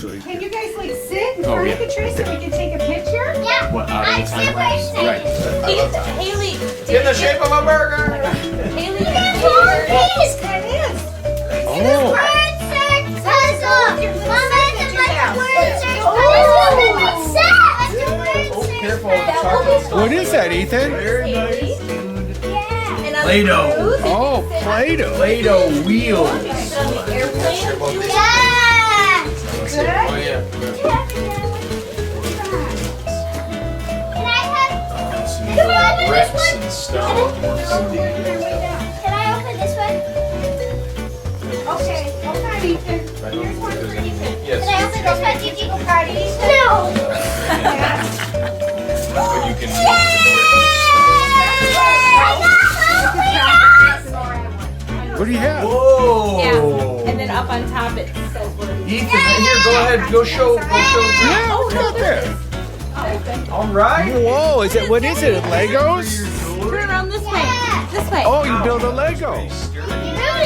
actually. Can you guys like sit in Oh, front yeah. of the tree so we can take a picture? Yeah. What, out of I the see time where lapse? it's Right. Haley, In the shape of a burger. Haley, One piece. That is. Oh. Word search puzzle. Mama, it's a word search Oh. puzzle. Careful with the chocolate. What is that, Ethan? Very nice. Yeah. and on Play-Doh. the cruise, Oh, Play-Doh. Play-Doh wheels. on the airplane. Yeah. Good. Oh yeah. Can I have? Some bricks and stuff. Can I open this one? Okay. Okay, Ethan. Here's one for Ethan. Can I Yes. open this one? Did you go party? No. But you can. What do you have? Whoa. Yeah, and then up on top it says what it is. Ethan, here, go ahead, go show. Yeah, look at that. All right. Whoa, is it, what is it, Legos? Turn around this way. This way. Oh, you build a Lego. You really